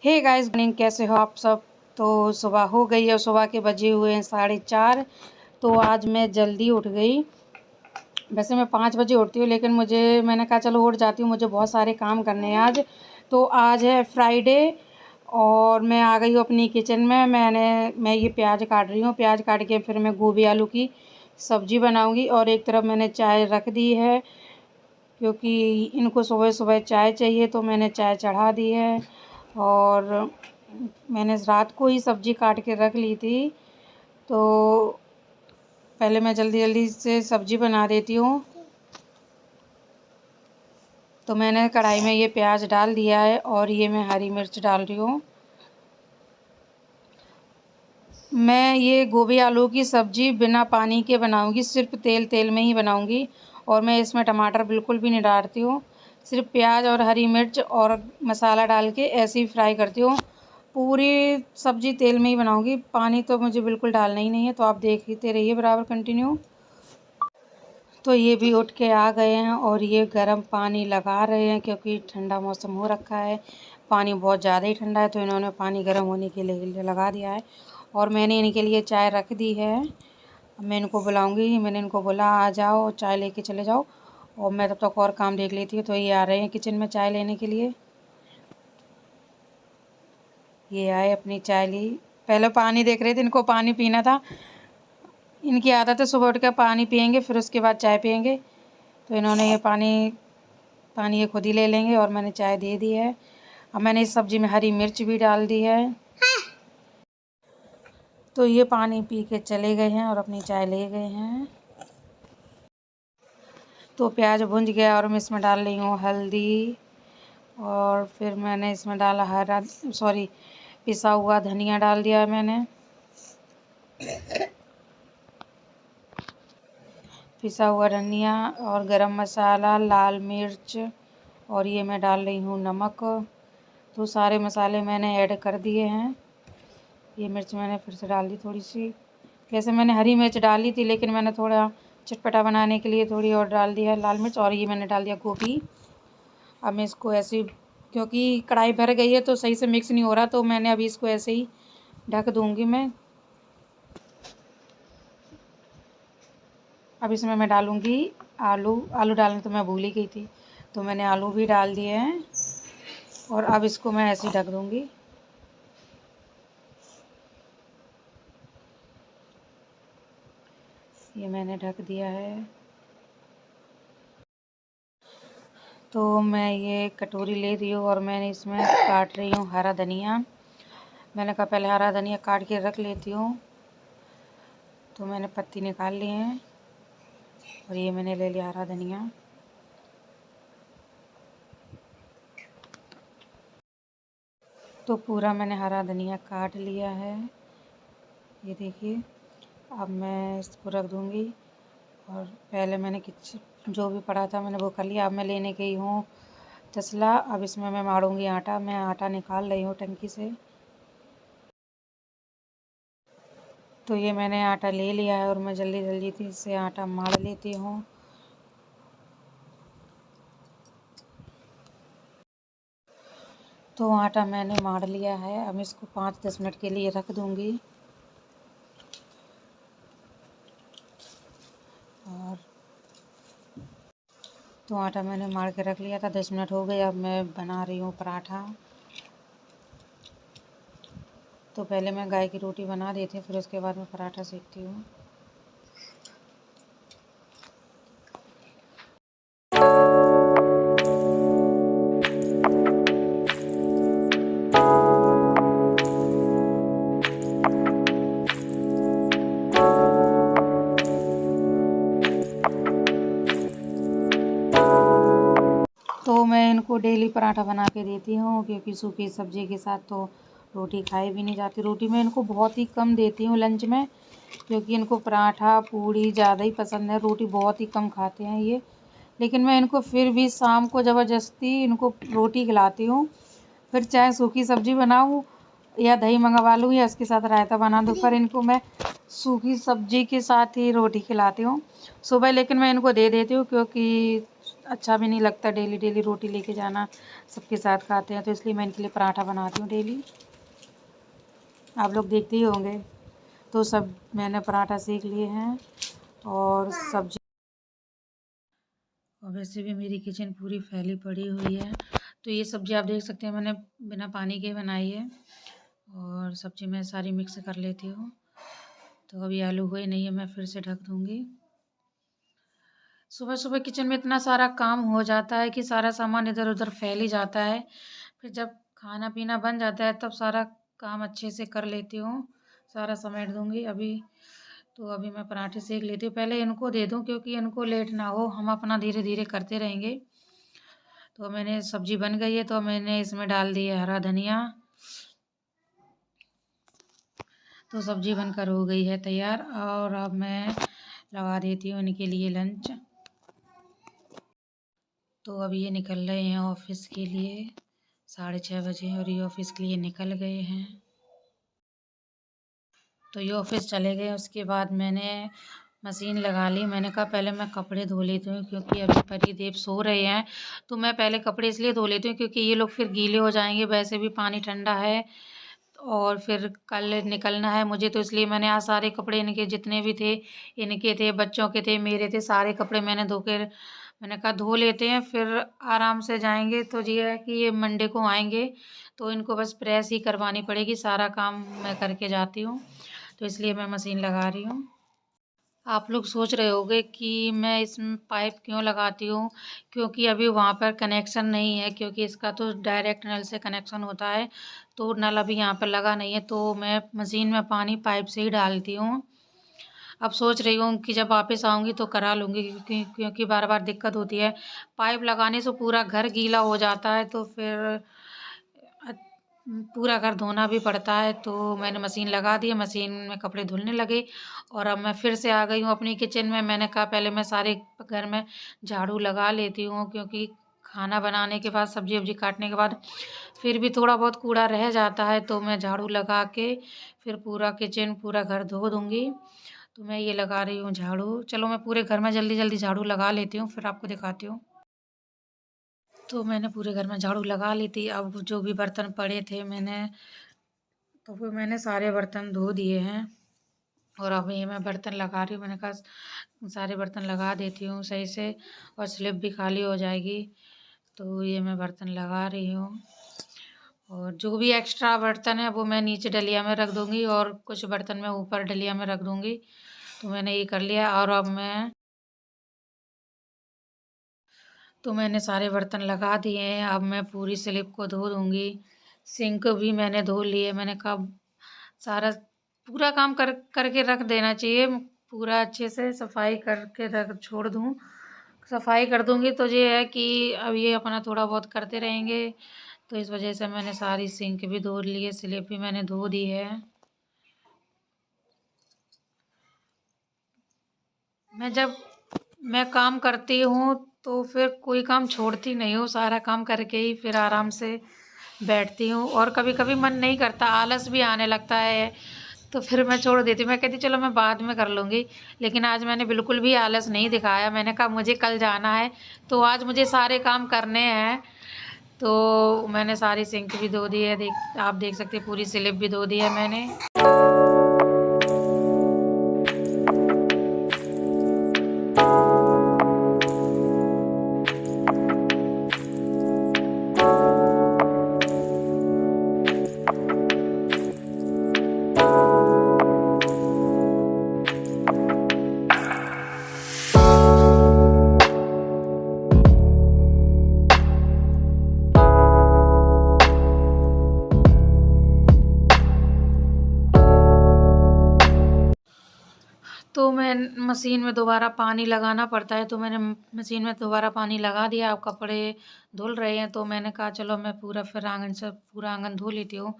Hey guys morning, कैसे हो आप सब। तो सुबह हो गई है, सुबह के बजे हुए हैं 4:30। तो आज मैं जल्दी उठ गई। वैसे मैं 5 बजे उठती हूँ, लेकिन मैंने कहा चलो उठ जाती हूँ, मुझे बहुत सारे काम करने हैं आज। तो आज है फ्राइडे और मैं आ गई हूँ अपनी किचन में। मैं ये प्याज काट रही हूँ। प्याज काट के फिर मैं गोभी आलू की सब्ज़ी बनाऊँगी। और एक तरफ मैंने चाय रख दी है, क्योंकि इनको सुबह सुबह चाय चाहिए, तो मैंने चाय चढ़ा दी है। और मैंने रात को ही सब्ज़ी काट के रख ली थी, तो पहले मैं जल्दी जल्दी से सब्ज़ी बना देती हूँ। तो मैंने कढ़ाई में ये प्याज डाल दिया है और ये मैं हरी मिर्च डाल रही हूँ। मैं ये गोभी आलू की सब्ज़ी बिना पानी के बनाऊँगी, सिर्फ तेल में ही बनाऊँगी। और मैं इसमें टमाटर बिल्कुल भी नहीं डालती हूँ, सिर्फ प्याज और हरी मिर्च और मसाला डाल के ऐसे ही फ्राई करती हूँ। पूरी सब्ज़ी तेल में ही बनाऊँगी, पानी तो मुझे बिल्कुल डालना ही नहीं है। तो आप देखते रहिए बराबर कंटिन्यू। तो ये भी उठ के आ गए हैं और ये गर्म पानी लगा रहे हैं, क्योंकि ठंडा मौसम हो रखा है, पानी बहुत ज़्यादा ही ठंडा है। तो इन्होंने पानी गर्म होने के लिए लगा दिया है और मैंने इनके लिए चाय रख दी है। मैं इनको बुलाऊंगी, मैंने इनको बोला आ जाओ चाय लेके चले जाओ, और मैं तब तक और काम देख लेती हूँ। तो ये आ रहे हैं किचन में चाय लेने के लिए। ये आए, अपनी चाय ली। पहले पानी देख रहे थे, इनको पानी पीना था। इनकी आदत है सुबह उठ कर पानी पियेंगे, फिर उसके बाद चाय पियेंगे। तो इन्होंने ये पानी ये खुद ही ले लेंगे और मैंने चाय दे दी है। अब मैंने इस सब्ज़ी में हरी मिर्च भी डाल दी है। तो ये पानी पी के चले गए हैं और अपनी चाय ले गए हैं। तो प्याज भुंज गया और मैं इसमें डाल रही हूँ हल्दी, और फिर मैंने इसमें डाला पिसा हुआ धनिया डाल दिया है मैंने। पिसा हुआ धनिया और गरम मसाला, लाल मिर्च, और ये मैं डाल रही हूँ नमक। तो सारे मसाले मैंने ऐड कर दिए हैं। ये मिर्च मैंने फिर से डाल दी थोड़ी सी। वैसे मैंने हरी मिर्च डाली थी, लेकिन मैंने थोड़ा चटपटा बनाने के लिए थोड़ी और डाल दिया है लाल मिर्च। और ये मैंने डाल दिया गोभी। अब मैं इसको ऐसे ही, क्योंकि कढ़ाई भर गई है तो सही से मिक्स नहीं हो रहा, तो मैंने अभी इसको ऐसे ही ढक दूँगी मैं। अब इसमें मैं डालूँगी आलू। आलू डालने तो मैं भूल ही गई थी, तो मैंने आलू भी डाल दिए हैं। और अब इसको मैं ऐसे ही ढक दूँगी। ये मैंने ढक दिया है। तो मैं ये कटोरी ले रही हूँ और मैंने इसमें काट रही हूँ हरा धनिया। मैंने कहा पहले हरा धनिया काट के रख लेती हूँ। तो मैंने पत्ती निकाल ली हैं और ये मैंने ले लिया हरा धनिया। तो पूरा मैंने हरा धनिया काट लिया है, ये देखिए। अब मैं इसको रख दूँगी। और पहले मैंने जो भी पड़ा था मैंने वो कर लिया। अब मैं लेने गई हूँ तसला। अब इसमें मैं मारूँगी आटा। मैं आटा निकाल रही हूँ टंकी से। तो ये मैंने आटा ले लिया है और मैं जल्दी जल्दी से आटा मार लेती हूँ। तो आटा मैंने मार लिया है। अब इसको 5-10 मिनट के लिए रख दूँगी। और तो आटा मैंने मार के रख लिया था, 10 मिनट हो गए। अब मैं बना रही हूँ पराठा। तो पहले मैं गाय की रोटी बना देती हूँ, फिर उसके बाद मैं पराठा सेकती हूँ। तो मैं इनको डेली पराठा बना के देती हूँ, क्योंकि सूखी सब्ज़ी के साथ तो रोटी खाई भी नहीं जाती। रोटी मैं इनको बहुत ही कम देती हूँ लंच में, क्योंकि इनको पराठा पूड़ी ज़्यादा ही पसंद है। रोटी बहुत ही कम खाते हैं ये। लेकिन मैं इनको फिर भी शाम को ज़बरदस्ती इनको रोटी खिलाती हूँ। फिर चाहे सूखी सब्ज़ी बनाऊँ या दही मंगवा लूँ या इसके साथ रायता बना दूँ, पर इनको मैं सूखी सब्ज़ी के साथ ही रोटी खिलाती हूँ सुबह। लेकिन मैं इनको दे देती हूँ, क्योंकि अच्छा भी नहीं लगता डेली डेली रोटी लेके जाना, सबके साथ खाते हैं, तो इसलिए मैं इनके लिए पराठा बनाती हूँ डेली। आप लोग देखते ही होंगे। तो सब मैंने पराठा सेक लिए हैं और सब्जी, और वैसे भी मेरी किचन पूरी फैली पड़ी हुई है। तो ये सब्ज़ी आप देख सकते हैं मैंने बिना पानी के बनाई है, और सब्ज़ी मैं सारी मिक्स कर लेती हूँ। तो अभी आलू हुए नहीं है, मैं फिर से ढक दूँगी। सुबह सुबह किचन में इतना सारा काम हो जाता है कि सारा सामान इधर उधर फैल ही जाता है। फिर जब खाना पीना बन जाता है तब सारा काम अच्छे से कर लेती हूँ, सारा समेट दूँगी। अभी मैं पराठे सेक लेती हूँ, पहले इनको दे दूँ क्योंकि इनको लेट ना हो, हम अपना धीरे धीरे करते रहेंगे। तो मैंने सब्जी बन गई है, तो मैंने इसमें डाल दी है हरा धनिया। तो सब्जी बनकर हो गई है तैयार, और अब मैं लगा देती हूँ इनके लिए लंच। तो अब ये निकल रहे हैं ऑफिस के लिए, 6:30 बजे, और ये ऑफिस के लिए निकल गए हैं। तो ये ऑफिस चले गए। उसके बाद मैंने मशीन लगा ली। मैंने कहा पहले मैं कपड़े धो लेती हूँ क्योंकि अभी परिदेव सो रहे हैं। तो मैं पहले कपड़े इसलिए धो लेती हूँ क्योंकि ये लोग फिर गीले हो जाएंगे, वैसे भी पानी ठंडा है और फिर कल निकलना है मुझे। तो इसलिए मैंने आज सारे कपड़े इनके जितने भी थे, इनके थे, बच्चों के थे, मेरे थे, सारे कपड़े मैंने धो कर, मैंने कहा धो लेते हैं फिर आराम से जाएंगे। तो ये है कि ये मंडे को आएंगे, तो इनको बस प्रेस ही करवानी पड़ेगी, सारा काम मैं करके जाती हूँ। तो इसलिए मैं मशीन लगा रही हूँ। आप लोग सोच रहे होंगे कि मैं इसमें पाइप क्यों लगाती हूँ, क्योंकि अभी वहाँ पर कनेक्शन नहीं है, क्योंकि इसका तो डायरेक्ट नल से कनेक्शन होता है, तो नल अभी यहाँ पर लगा नहीं है। तो मैं मशीन में पानी पाइप से ही डालती हूँ। अब सोच रही हूँ कि जब वापस आऊँगी तो करा लूँगी, क्योंकि बार बार दिक्कत होती है। पाइप लगाने से पूरा घर गीला हो जाता है, तो फिर पूरा घर धोना भी पड़ता है। तो मैंने मशीन लगा दी है, मशीन में कपड़े धुलने लगे। और अब मैं फिर से आ गई हूँ अपनी किचन में। मैंने कहा पहले मैं सारे घर में झाड़ू लगा लेती हूँ, क्योंकि खाना बनाने के बाद, सब्जी वब्जी काटने के बाद फिर भी थोड़ा बहुत कूड़ा रह जाता है, तो मैं झाड़ू लगा के फिर पूरा किचन, पूरा घर धो दूँगी। तो मैं ये लगा रही हूँ झाड़ू। चलो मैं पूरे घर में जल्दी जल्दी झाड़ू लगा लेती हूँ, फिर आपको दिखाती हूँ। तो मैंने पूरे घर में झाड़ू लगा ली थी। अब जो भी बर्तन पड़े थे तो फिर मैंने सारे बर्तन धो दिए हैं, और अब ये मैं बर्तन लगा रही हूँ। मैंने कहा सारे बर्तन लगा देती हूँ सही से, और स्लिप भी खाली हो जाएगी। तो ये मैं बर्तन लगा रही हूँ, और जो भी एक्स्ट्रा बर्तन है वो मैं नीचे डलिया में रख दूँगी, और कुछ बर्तन मैं ऊपर डलिया में रख दूँगी। तो मैंने ये कर लिया, और अब मैंने सारे बर्तन लगा दिए हैं। अब मैं पूरी स्लिप को धो दूँगी। सिंक भी मैंने धो लिए। मैंने कहा सारा पूरा काम करके रख देना चाहिए, पूरा अच्छे से सफाई करके रख छोड़ दूँ, सफाई कर दूँगी। तो ये है कि अब ये अपना थोड़ा बहुत करते रहेंगे, तो इस वजह से मैंने सारी सिंक भी धो ली है, स्लिप भी मैंने धो दी है। जब मैं काम करती हूँ तो फिर कोई काम छोड़ती नहीं हूँ, सारा काम करके ही फिर आराम से बैठती हूँ। और कभी कभी मन नहीं करता, आलस भी आने लगता है, तो फिर मैं छोड़ देती हूँ। मैं कहती चलो मैं बाद में कर लूँगी, लेकिन आज मैंने बिल्कुल भी आलस नहीं दिखाया। मैंने कहा मुझे कल जाना है, तो आज मुझे सारे काम करने हैं। तो मैंने सारी सिंक भी धो दी है, आप देख सकते हैं पूरी स्लिप भी धो दी है मैंने। तो मैं मशीन में दोबारा पानी लगाना पड़ता है, तो मैंने मशीन में दोबारा पानी लगा दिया। अब कपड़े धुल रहे हैं, तो मैंने कहा चलो मैं पूरा फिर पूरा आंगन धो लेती हूँ।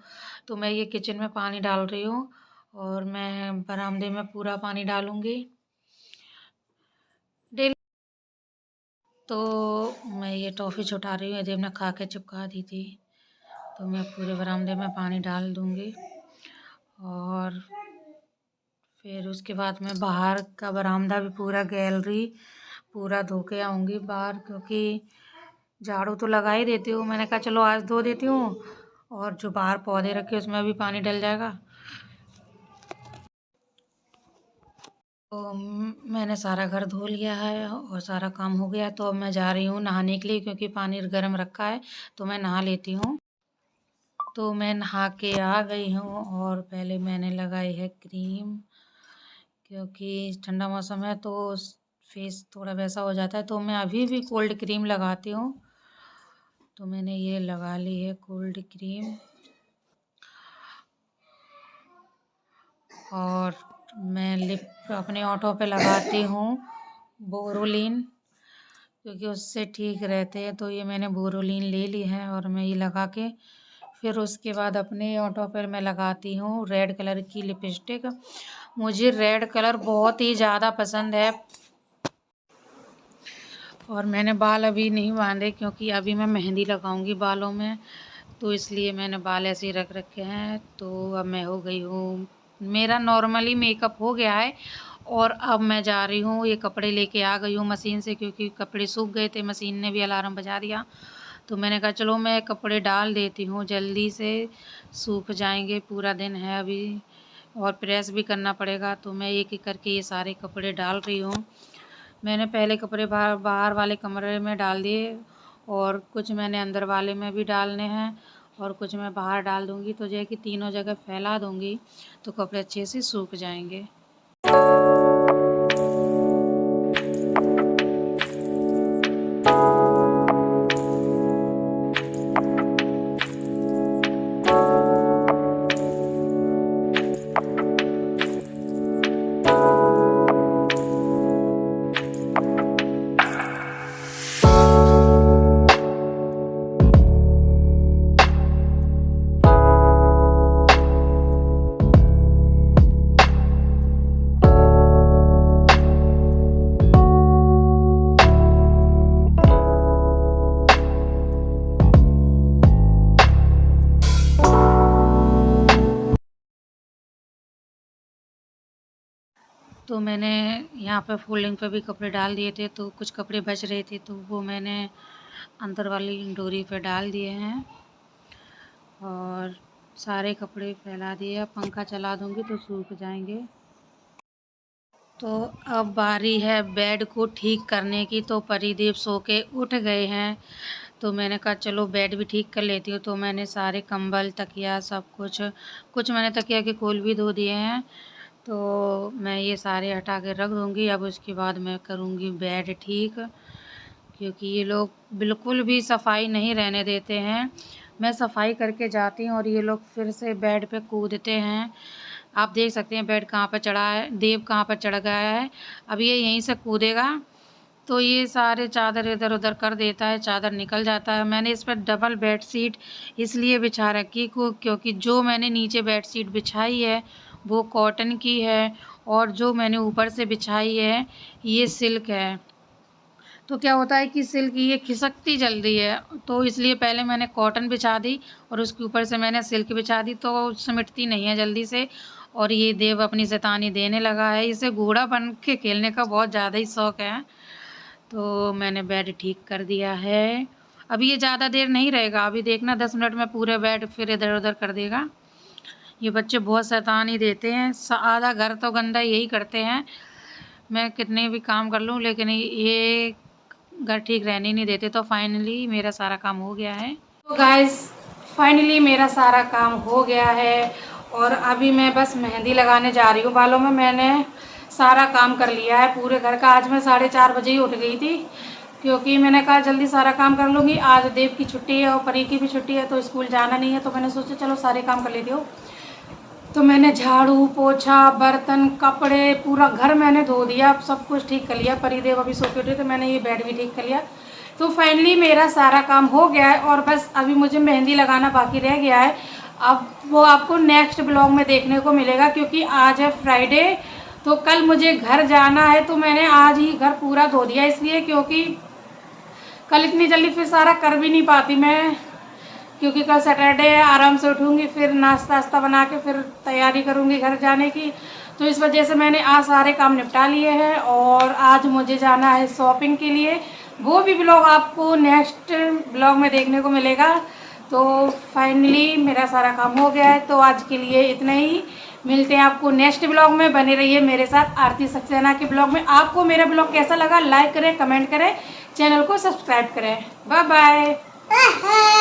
तो मैं ये किचन में पानी डाल रही हूँ, और मैं बरामदे में पूरा पानी डालूँगी डेली। तो मैं ये टॉफ़ी छुटा रही हूँ, ये देवने खा के चिपका दी थी। तो मैं पूरे बरामदे में पानी डाल दूँगी, और फिर उसके बाद मैं बाहर का बरामदा भी पूरा गैलरी पूरा धो के आऊँगी बाहर, क्योंकि झाड़ू तो लगा ही देती हूँ। मैंने कहा चलो आज धो देती हूँ, और जो बाहर पौधे रखे उसमें भी पानी डल जाएगा। तो मैंने सारा घर धो लिया है और सारा काम हो गया, तो अब मैं जा रही हूँ नहाने के लिए, क्योंकि पानी गर्म रखा है तो मैं नहा लेती हूँ। तो मैं नहा के आ गई हूँ और पहले मैंने लगाई है क्रीम, क्योंकि ठंडा मौसम है तो फेस थोड़ा वैसा हो जाता है, तो मैं अभी भी कोल्ड क्रीम लगाती हूँ। तो मैंने ये लगा ली है कोल्ड क्रीम, और मैं लिप अपने होठों पे लगाती हूँ बोरोलिन, क्योंकि उससे ठीक रहते हैं। तो ये मैंने बोरोलिन ले ली है और मैं ये लगा के फिर उसके बाद अपने होठों पर मैं लगाती हूँ रेड कलर की लिपस्टिक। मुझे रेड कलर बहुत ही ज़्यादा पसंद है, और मैंने बाल अभी नहीं बांधे क्योंकि अभी मैं मेहंदी लगाऊंगी बालों में, तो इसलिए मैंने बाल ऐसे ही रख रखे हैं। तो अब मैं हो गई हूँ, मेरा नॉर्मली मेकअप हो गया है, और अब मैं जा रही हूँ, ये कपड़े लेके आ गई हूँ मशीन से, क्योंकि कपड़े सूख गए थे, मशीन ने भी अलार्म बजा दिया। तो मैंने कहा चलो मैं कपड़े डाल देती हूँ, जल्दी से सूख जाएंगे, पूरा दिन है अभी और प्रेस भी करना पड़ेगा। तो मैं एक एक करके ये सारे कपड़े डाल रही हूँ। मैंने पहले कपड़े बाहर वाले कमरे में डाल दिए, और कुछ मैंने अंदर वाले में भी डालने हैं, और कुछ मैं बाहर डाल दूँगी। तो जो है कि तीनों जगह फैला दूँगी तो कपड़े अच्छे से सूख जाएंगे। तो मैंने यहाँ पे फोल्डिंग पे भी कपड़े डाल दिए थे, तो कुछ कपड़े बच रहे थे तो वो मैंने अंदर वाली डोरी पे डाल दिए हैं, और सारे कपड़े फैला दिए। अब पंखा चला दूँगी तो सूख जाएंगे। तो अब बारी है बेड को ठीक करने की। तो परिदीप सो के उठ गए हैं, तो मैंने कहा चलो बेड भी ठीक कर लेती हूँ। तो मैंने सारे कंबल तकिया सब कुछ मैंने तकिया के खोल भी धो दिए हैं। तो मैं ये सारे हटा के रख दूँगी। अब उसके बाद मैं करूँगी बेड ठीक, क्योंकि ये लोग बिल्कुल भी सफाई नहीं रहने देते हैं। मैं सफाई करके जाती हूँ और ये लोग फिर से बेड पे कूदते हैं। आप देख सकते हैं बेड कहाँ पर चढ़ा है, देव कहाँ पर चढ़ गया है। अब ये यहीं से कूदेगा तो ये सारे चादर इधर उधर कर देता है, चादर निकल जाता है। मैंने इस पर डबल बेड शीट इसलिए बिछा रखी क्योंकि जो मैंने नीचे बेड शीट बिछाई है वो कॉटन की है, और जो मैंने ऊपर से बिछाई है ये सिल्क है। तो क्या होता है कि सिल्क ये खिसकती जल्दी है, तो इसलिए पहले मैंने कॉटन बिछा दी और उसके ऊपर से मैंने सिल्क बिछा दी, तो सिमटती नहीं है जल्दी से। और ये देव अपनी शैतानी देने लगा है, इसे घोड़ा बन के खेलने का बहुत ज़्यादा ही शौक़ है। तो मैंने बेड ठीक कर दिया है। अभी ये ज़्यादा देर नहीं रहेगा, अभी देखना 10 मिनट में पूरे बेड फिर इधर उधर कर देगा। ये बच्चे बहुत शैतानी देते हैं, आधा घर तो गंदा यही करते हैं। मैं कितने भी काम कर लूँ लेकिन ये घर ठीक रहने नहीं देते। तो फाइनली मेरा सारा काम हो गया है। तो गाइस फाइनली मेरा सारा काम हो गया है, और अभी मैं बस मेहंदी लगाने जा रही हूँ बालों में। मैंने सारा काम कर लिया है पूरे घर का। आज मैं 4:30 बजे ही उठ गई थी, क्योंकि मैंने कहा जल्दी सारा काम कर लूँगी। आज देव की छुट्टी है और परी की भी छुट्टी है, तो स्कूल जाना नहीं है। तो मैंने सोचा चलो सारे काम कर लेती हूँ। तो मैंने झाड़ू पोछा बर्तन कपड़े पूरा घर मैंने धो दिया, सब कुछ ठीक कर लिया। परिदेव अभी सो के उठे तो मैंने ये बेड भी ठीक कर लिया। तो फाइनली मेरा सारा काम हो गया है, और बस अभी मुझे मेहंदी लगाना बाकी रह गया है। अब वो आपको नेक्स्ट ब्लॉग में देखने को मिलेगा, क्योंकि आज है फ्राइडे, तो कल मुझे घर जाना है। तो मैंने आज ही घर पूरा धो दिया, इसलिए क्योंकि कल इतनी जल्दी फिर सारा कर भी नहीं पाती मैं, क्योंकि कल सैटरडे है, आराम से उठूँगी, फिर नाश्ता वास्ता बना के फिर तैयारी करूँगी घर जाने की। तो इस वजह से मैंने आज सारे काम निपटा लिए हैं और आज मुझे जाना है शॉपिंग के लिए। वो भी ब्लॉग आपको नेक्स्ट ब्लॉग में देखने को मिलेगा। तो फाइनली मेरा सारा काम हो गया है। तो आज के लिए इतना ही, मिलते हैं आपको नेक्स्ट ब्लॉग में। बने रहिए मेरे साथ आरती सक्सेना के ब्लॉग में। आपको मेरा ब्लॉग कैसा लगा लाइक करें, कमेंट करें, चैनल को सब्सक्राइब करें। Bye bye.